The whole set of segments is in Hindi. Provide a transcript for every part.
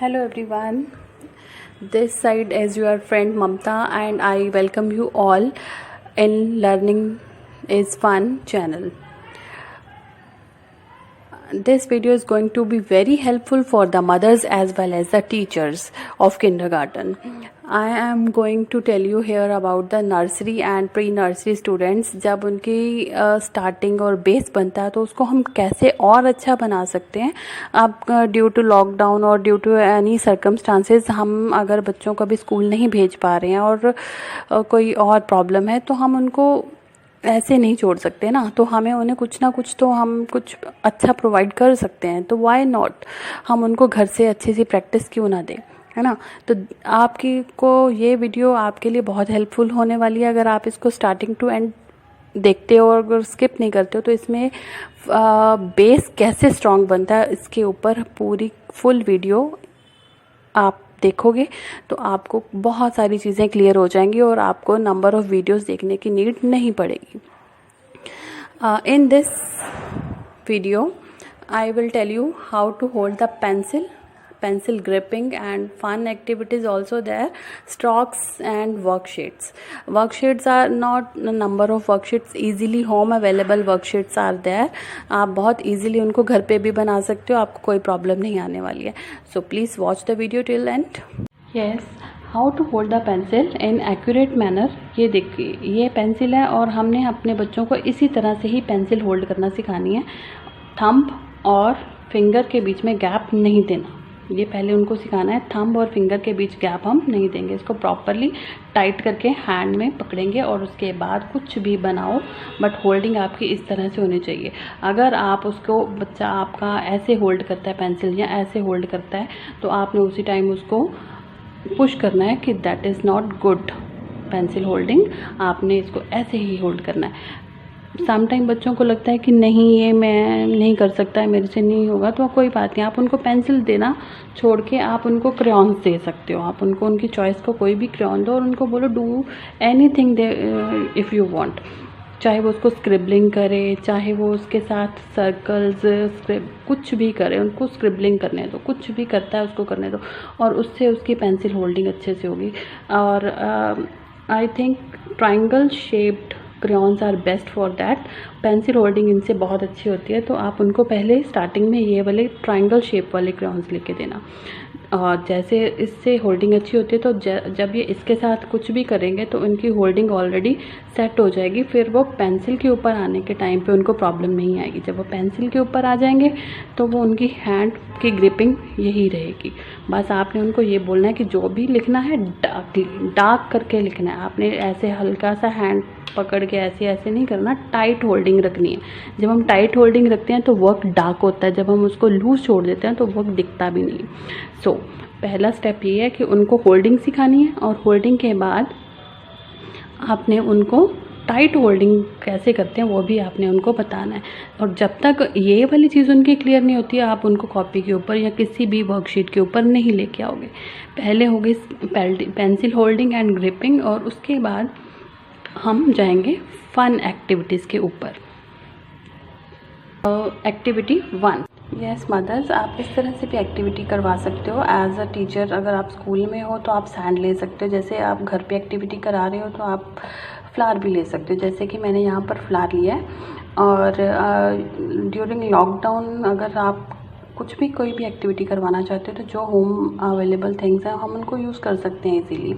Hello everyone, this side is your friend Mamta and I welcome you all in Learning is Fun channel. This video is going to be very helpful for the mothers as well as the teachers of kindergarten. I am going to tell you here about the nursery and pre-nursery students. जब उनकी स्टार्टिंग और बेस बनता है तो उसको हम कैसे और अच्छा बना सकते हैं. अब ड्यू टू लॉकडाउन और ड्यू टू एनी सर्कमस्टांसेस हम अगर बच्चों को भी स्कूल नहीं भेज पा रहे हैं और कोई और प्रॉब्लम है तो हम उनको ऐसे नहीं छोड़ सकते ना. तो हमें उन्हें कुछ ना कुछ तो हम कुछ अच्छा प्रोवाइड कर सकते हैं. तो वाई नॉट हम उनको घर से अच्छी सी प्रैक्टिस क्यों ना दें, है ना. तो आपकी को ये वीडियो आपके लिए बहुत हेल्पफुल होने वाली है अगर आप इसको स्टार्टिंग टू एंड देखते हो और अगर स्किप नहीं करते हो. तो इसमें बेस कैसे स्ट्रॉन्ग बनता है इसके ऊपर पूरी फुल वीडियो आप देखोगे तो आपको बहुत सारी चीज़ें क्लियर हो जाएंगी और आपको नंबर ऑफ वीडियोस देखने की नीड नहीं पड़ेगी. In this video I will tell you how to hold the pencil gripping and fun activities also there, strokes and worksheets are not a number of worksheets easily home available worksheets are there. आप बहुत easily उनको घर पे भी बना सकते हो, आपको कोई प्रॉब्लम नहीं आने वाली है. So please watch the video till end. Yes, how to hold the pencil in accurate manner. ये देखिए ये पेंसिल है और हमने अपने बच्चों को इसी तरह से ही पेंसिल होल्ड करना सिखानी है. थंब और फिंगर के बीच में गैप नहीं देना, ये पहले उनको सिखाना है. थंब और फिंगर के बीच गैप हम नहीं देंगे. इसको प्रॉपरली टाइट करके हैंड में पकड़ेंगे और उसके बाद कुछ भी बनाओ बट होल्डिंग आपकी इस तरह से होनी चाहिए. अगर आप उसको बच्चा आपका ऐसे होल्ड करता है पेंसिल या ऐसे होल्ड करता है तो आपने उसी टाइम उसको पुश करना है कि that is not good pencil holding. आपने इसको ऐसे ही होल्ड करना है. समटाइम बच्चों को लगता है कि नहीं ये मैं नहीं कर सकता है, मेरे से नहीं होगा, तो कोई बात नहीं. आप उनको पेंसिल देना छोड़ के आप उनको क्रेयॉन्स दे सकते हो. आप उनको उनकी चॉइस को कोई भी क्रेयॉन दो और उनको बोलो do anything if you want. चाहे वो उसको स्क्रिबलिंग करे, चाहे वो उसके साथ सर्कल्स कुछ भी करे, उनको स्क्रिबलिंग करने दो. कुछ भी करता है उसको करने दो और उससे उसकी पेंसिल होल्डिंग अच्छे से होगी. और I think triangle shaped crayons are best for that. Pencil holding इनसे बहुत अच्छी होती है. तो आप उनको पहले स्टार्टिंग में ये वाले ट्राइंगल शेप वाले क्रेयॉन्स लेके देना और जैसे इससे होल्डिंग अच्छी होती है तो जब ये इसके साथ कुछ भी करेंगे तो उनकी होल्डिंग ऑलरेडी सेट हो जाएगी. फिर वो पेंसिल के ऊपर आने के टाइम पे उनको प्रॉब्लम नहीं आएगी. जब वो पेंसिल के ऊपर आ जाएंगे तो वो उनकी हैंड की ग्रिपिंग यही रहेगी. बस आपने उनको ये बोलना है कि जो भी लिखना है डार्क करके लिखना है. आपने ऐसे हल्का सा हैंड पकड़ के ऐसे ऐसे नहीं करना, टाइट होल्डिंग रखनी है. जब हम टाइट होल्डिंग रखते हैं तो वर्क डार्क होता है. जब हम उसको लूज छोड़ देते हैं तो वर्क दिखता भी नहीं. सो पहला स्टेप ये है कि उनको होल्डिंग सिखानी है और होल्डिंग के बाद आपने उनको टाइट होल्डिंग कैसे करते हैं वो भी आपने उनको बताना है. और जब तक ये वाली चीज़ उनकी क्लियर नहीं होती है आप उनको कॉपी के ऊपर या किसी भी वर्कशीट के ऊपर नहीं लेके आओगे. पहले होगी पेंसिल होल्डिंग एंड ग्रिपिंग और उसके बाद हम जाएंगे फन एक्टिविटीज़ के ऊपर. एक्टिविटी 1. यस मदर्स, आप इस तरह से भी एक्टिविटी करवा सकते हो एज अ टीचर. अगर आप स्कूल में हो तो आप सैंड ले सकते हो. जैसे आप घर पे एक्टिविटी करा रहे हो तो आप फ्लावर भी ले सकते हो. जैसे कि मैंने यहाँ पर फ्लावर लिया है. और ड्यूरिंग लॉकडाउन अगर आप कुछ भी कोई भी एक्टिविटी करवाना चाहते हो तो जो होम अवेलेबल थिंग्स हैं हम उनको यूज़ कर सकते हैं इजीली.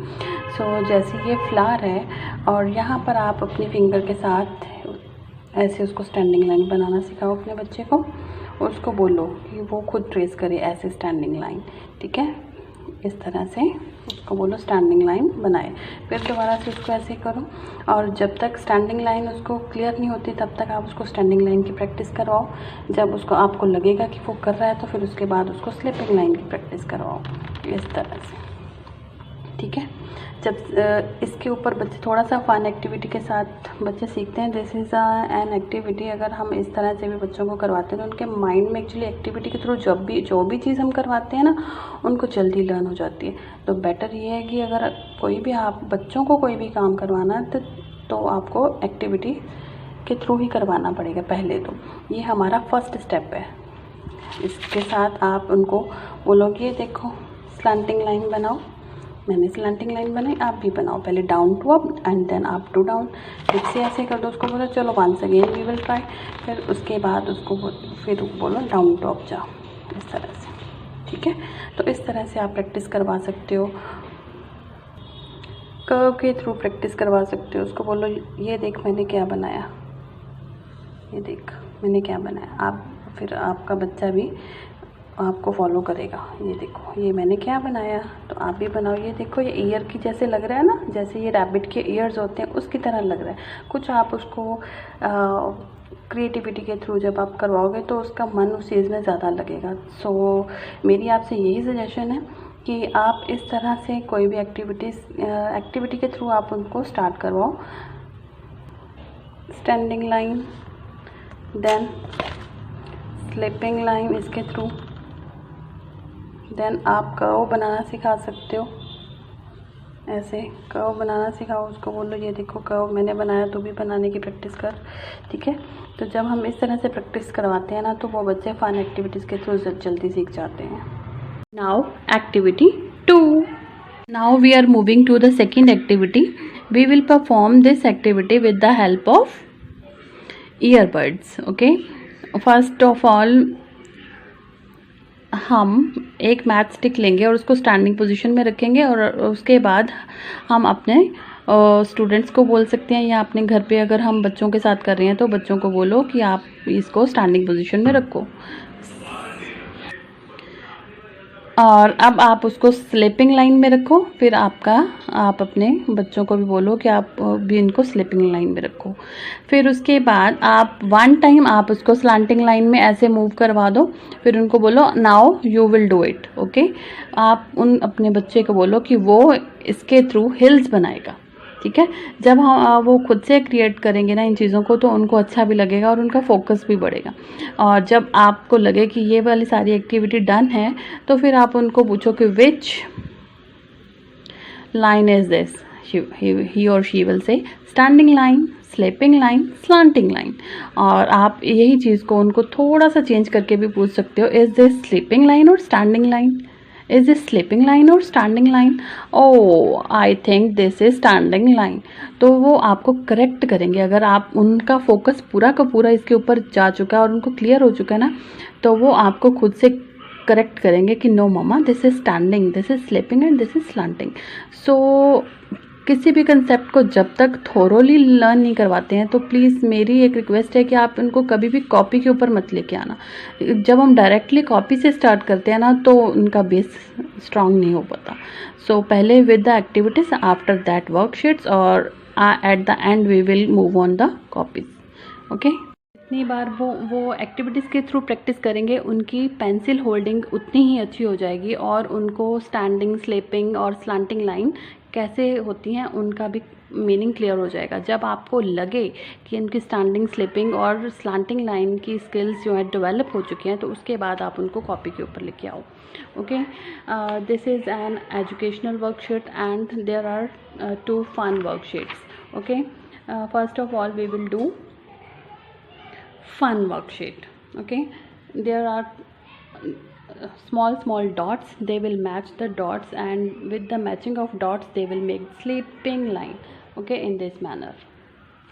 सो जैसे ये फ्लावर है और यहाँ पर आप अपने फिंगर के साथ ऐसे उसको स्टैंडिंग लाइन बनाना सिखाओ अपने बच्चे को. उसको बोलो कि वो खुद ट्रेस करे ऐसे स्टैंडिंग लाइन. ठीक है, इस तरह से उसको बोलो स्टैंडिंग लाइन बनाए. फिर दोबारा से उसको ऐसे करो और जब तक स्टैंडिंग लाइन उसको क्लियर नहीं होती तब तक आप उसको स्टैंडिंग लाइन की प्रैक्टिस करवाओ. जब उसको आपको लगेगा कि वो कर रहा है तो फिर उसके बाद उसको स्लिपिंग लाइन की प्रैक्टिस करवाओ इस तरह से. ठीक है, जब इसके ऊपर बच्चे थोड़ा सा फन एक्टिविटी के साथ बच्चे सीखते हैं. This is an activity. अगर हम इस तरह से भी बच्चों को करवाते हैं तो उनके माइंड में एक्चुअली एक्टिविटी के थ्रू जो भी चीज़ हम करवाते हैं ना उनको जल्दी लर्न हो जाती है. तो बेटर ये है कि अगर कोई भी आप बच्चों को कोई भी काम करवाना है तो आपको एक्टिविटी के थ्रू ही करवाना पड़ेगा पहले. तो ये हमारा फर्स्ट स्टेप है. इसके साथ आप उनको बोलोगे देखो स्लैंटिंग लाइन बनाओ। मैंने स्लैंटिंग लाइन बनाई, आप भी बनाओ। पहले down to up and then up to down. फिर से ऐसे कर दो, उसको बोलो चलो once again we will try. फिर उसके बाद उसको फिर बोलो डाउन टू अप जाओ, इस तरह से। ठीक है, तो इस तरह से आप प्रैक्टिस करवा सकते हो, कर्व के थ्रू प्रैक्टिस करवा सकते हो। उसको बोलो ये देख मैंने क्या बनाया, ये देख मैंने क्या बनाया। आप फिर आपका बच्चा भी आपको फॉलो करेगा। ये देखो ये मैंने क्या बनाया, तो आप भी बनाओ। ये देखो ये ईयर की जैसे लग रहा है ना, जैसे ये रैबिट के ईयर्स होते हैं उसकी तरह लग रहा है कुछ। आप उसको क्रिएटिविटी के थ्रू जब आप करवाओगे तो उसका मन उस चीज़ में ज़्यादा लगेगा। सो मेरी आपसे यही सजेशन है कि आप इस तरह से कोई भी एक्टिविटी के थ्रू आप उनको स्टार्ट करवाओ। Standing line, then slipping line इसके थ्रू, देन आप कर्व बनाना सिखा सकते हो। ऐसे कर्व बनाना सिखाओ, उसको बोलो ये देखो कर्व मैंने बनाया, तो भी बनाने की प्रैक्टिस कर। ठीक है, तो जब हम इस तरह से प्रैक्टिस करवाते हैं ना तो वो बच्चे फन एक्टिविटीज़ के थ्रू जल्दी सीख जाते हैं। Now activity 2। Now we are moving to the second activity. We will perform this activity with the help of earbuds. Okay, first of all हम एक मैच स्टिक लेंगे और उसको स्टैंडिंग पोजीशन में रखेंगे और उसके बाद हम अपने स्टूडेंट्स को बोल सकते हैं, या अपने घर पे अगर हम बच्चों के साथ कर रहे हैं तो बच्चों को बोलो कि आप इसको स्टैंडिंग पोजीशन में रखो। और अब आप उसको स्लिपिंग लाइन में रखो। फिर आप अपने बच्चों को भी बोलो कि आप भी इनको स्लिपिंग लाइन में रखो। फिर उसके बाद आप वन टाइम आप उसको स्लैंटिंग लाइन में ऐसे मूव करवा दो। फिर उनको बोलो now you will do it. Okay, आप अपने बच्चे को बोलो कि वो इसके थ्रू हिल्स बनाएगा। ठीक है, जब हम वो खुद से क्रिएट करेंगे ना इन चीज़ों को तो उनको अच्छा भी लगेगा और उनका फोकस भी बढ़ेगा। और जब आपको लगे कि ये वाली सारी एक्टिविटी डन है तो फिर आप उनको पूछो कि which line is this. He और she will say standing line, slipping line, slanting line. और आप यही चीज़ को उनको थोड़ा सा चेंज करके भी पूछ सकते हो, इज दिस स्लिपिंग लाइन और standing line, is this slipping line और standing line, oh I think this is standing line. तो वो आपको करेक्ट करेंगे। अगर आप उनका फोकस पूरा का पूरा इसके ऊपर जा चुका है और उनको क्लियर हो चुका है ना, तो वो आपको खुद से करेक्ट करेंगे कि no mama this is standing, this is sleeping and this is slanting. So किसी भी कंसेप्ट को जब तक थोरोली लर्न नहीं करवाते हैं तो प्लीज़ मेरी एक रिक्वेस्ट है कि आप इनको कभी भी कॉपी के ऊपर मत लेके आना। जब हम डायरेक्टली कॉपी से स्टार्ट करते हैं ना तो उनका बेस स्ट्रांग नहीं हो पाता। सो पहले with the activities, after that worksheets, और at the end we will move on the copies. Okay, जितनी बार वो एक्टिविटीज़ के थ्रू प्रैक्टिस करेंगे उनकी पेंसिल होल्डिंग उतनी ही अच्छी हो जाएगी और उनको स्टैंडिंग, स्लिपिंग और स्लैंटिंग लाइन कैसे होती हैं उनका भी मीनिंग क्लियर हो जाएगा। जब आपको लगे कि इनकी स्टैंडिंग, स्लिपिंग और स्लैंटिंग लाइन की स्किल्स जो है डेवलप हो चुकी हैं तो उसके बाद आप उनको कॉपी के ऊपर लेके आओ। Okay, this is an educational worksheet and there are 2 fun worksheets. Okay, first of all we will do fun worksheet. Okay, there are small dots. They will match the dots and with the matching of dots they will make sleeping line. Okay, in this manner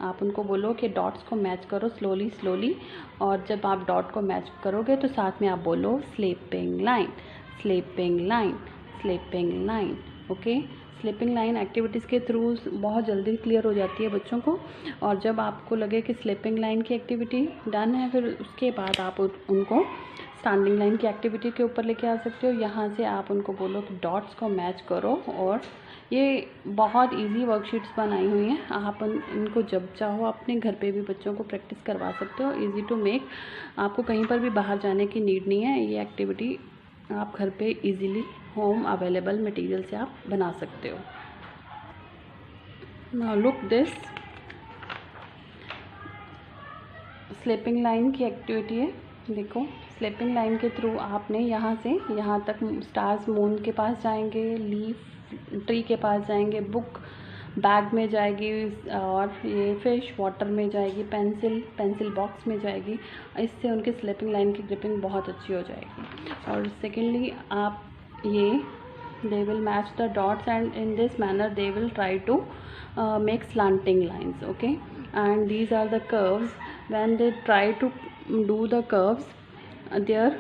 आप उनको बोलो कि डॉट्स को मैच करो स्लोली, और जब आप डॉट को मैच करोगे तो साथ में आप बोलो sleeping line, sleeping line, sleeping line. Okay, slipping line activities के थ्रू बहुत जल्दी क्लियर हो जाती है बच्चों को। और जब आपको लगे कि स्लिपिंग लाइन की एक्टिविटी डन है फिर उसके बाद आप उनको स्टैंडिंग लाइन की एक्टिविटी के ऊपर लेके आ सकते हो। यहाँ से आप उनको बोलो कि डॉट्स को मैच करो, और ये बहुत इजी वर्कशीट्स बनाई हुई हैं। आप इनको जब चाहो अपने घर पे भी बच्चों को प्रैक्टिस करवा सकते हो। इजी टू मेक, आपको कहीं पर भी बाहर जाने की नीड नहीं है। ये एक्टिविटी आप घर पे इजीली होम अवेलेबल मटेरियल से आप बना सकते हो। Now look this, slipping line की एक्टिविटी है। देखो, स्लिपिंग लाइन के थ्रू आपने यहाँ से यहाँ तक स्टार्स मून के पास जाएंगे, लीफ ट्री के पास जाएंगे, बुक बैग में जाएगी, और ये फिश वाटर में जाएगी, पेंसिल बॉक्स में जाएगी। इससे उनकी स्लिपिंग लाइन की ग्रिपिंग बहुत अच्छी हो जाएगी। और सेकेंडली आप ये they will match the dots, and in this manner they will try to make slanting lines. Okay, and these are the curves. When they try to do the curves, their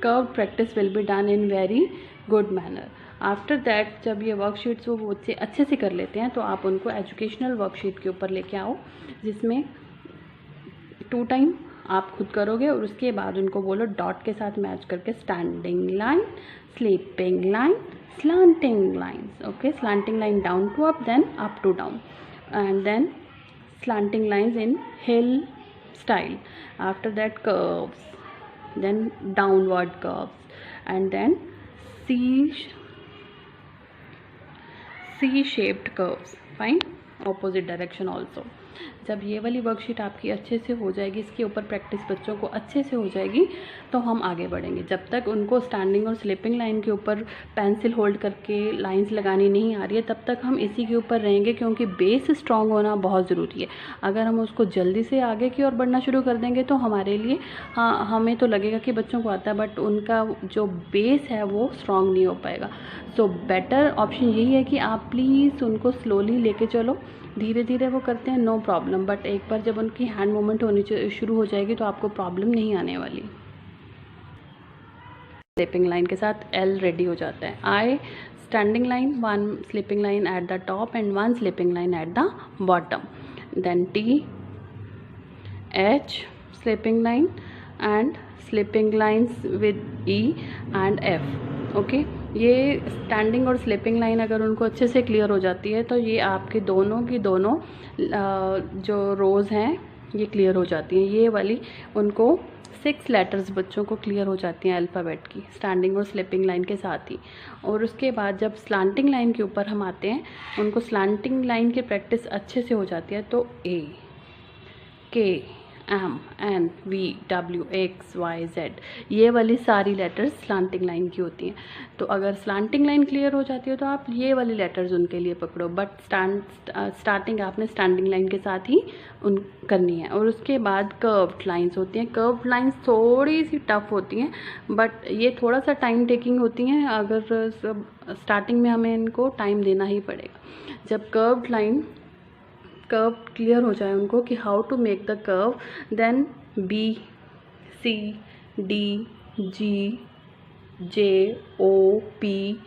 curved practice will be done in very good manner. After that जब ये वर्कशीट्स वो बच्चे अच्छे से कर लेते हैं तो आप उनको एजुकेशनल वर्कशीट के ऊपर लेके आओ, जिसमें 2 टाइम आप खुद करोगे और उसके बाद उनको बोलो डॉट के साथ मैच करके standing line, sleeping line, slanting lines. Okay, slanting line down to up, then up to down, and then slanting lines in hill style. After that curves, then downward curves, and then C-shaped curves. Fine, opposite direction also. जब ये वाली वर्कशीट आपकी अच्छे से हो जाएगी, इसके ऊपर प्रैक्टिस बच्चों को अच्छे से हो जाएगी, तो हम आगे बढ़ेंगे. जब तक उनको स्टैंडिंग और स्लिपिंग लाइन के ऊपर पेंसिल होल्ड करके लाइंस लगानी नहीं आ रही है, तब तक हम इसी के ऊपर रहेंगे, क्योंकि बेस स्ट्रॉन्ग होना बहुत ज़रूरी है. अगर हम उसको जल्दी से आगे की ओर बढ़ना शुरू कर देंगे तो हमारे लिए, हाँ, हमें तो लगेगा कि बच्चों को आता है, बट उनका जो बेस है वो स्ट्रॉन्ग नहीं हो पाएगा. सो बेटर ऑप्शन यही है कि आप प्लीज़ उनको स्लोली लेके चलो. धीरे धीरे वो करते हैं, नो प्रॉब्लम, बट एक बार जब उनकी हैंड मूवमेंट होनी शुरू हो जाएगी तो आपको प्रॉब्लम नहीं आने वाली. स्लिपिंग लाइन के साथ एल रेडी हो जाता है. I standing line, 1 sleeping line at the top and 1 sleeping line at the bottom. Then T, H sleeping line and sleeping lines with E and F. Okay, ये स्टैंडिंग और स्लिपिंग लाइन अगर उनको अच्छे से क्लियर हो जाती है तो ये आपके दोनों की दोनों जो रोज़ हैं ये क्लियर हो जाती हैं. ये वाली उनको 6 लेटर्स बच्चों को क्लियर हो जाती हैं अल्फ़ाबेट की, स्टैंडिंग और स्लिपिंग लाइन के साथ ही. और उसके बाद जब स्लैंटिंग लाइन के ऊपर हम आते हैं, उनको स्लैंटिंग लाइन की प्रैक्टिस अच्छे से हो जाती है, तो A, K, M, N, V, W, X, Y, Z, ये वाली सारी लेटर्स स्लैंटिंग लाइन की होती हैं. तो अगर स्लैंटिंग लाइन क्लियर हो जाती है तो आप ये वाली लेटर्स उनके लिए पकड़ो, बट स्टार्टिंग आपने स्टैंडिंग लाइन के साथ ही करनी है. और उसके बाद कर्व्ड लाइंस होती हैं. कर्व्ड लाइंस थोड़ी सी टफ होती हैं, बट ये थोड़ा सा टाइम टेकिंग होती हैं. अगर सब स्टार्टिंग में हमें इनको टाइम देना ही पड़ेगा. जब कर्व्ड लाइन कर्व क्लियर हो जाए उनको कि how to make the curve, then B, C, D, G, J, O, P,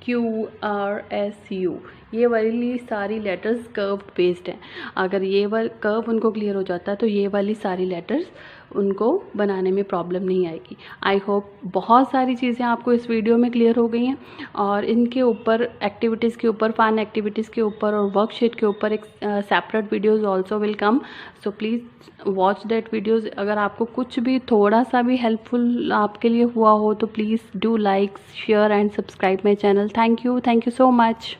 Q, R, S, U, ये वाली सारी लेटर्स कर्व बेस्ड हैं. अगर ये वाला कर्व उनको क्लियर हो जाता है तो ये वाली सारी लेटर्स उनको बनाने में प्रॉब्लम नहीं आएगी. आई होप बहुत सारी चीज़ें आपको इस वीडियो में क्लियर हो गई हैं, और इनके ऊपर एक्टिविटीज़ के ऊपर, फन एक्टिविटीज़ के ऊपर और वर्कशीट के ऊपर एक separate videos also will come. So please watch that videos. अगर आपको कुछ भी थोड़ा सा भी हेल्पफुल आपके लिए हुआ हो तो please do like, share and subscribe my channel. Thank you so much.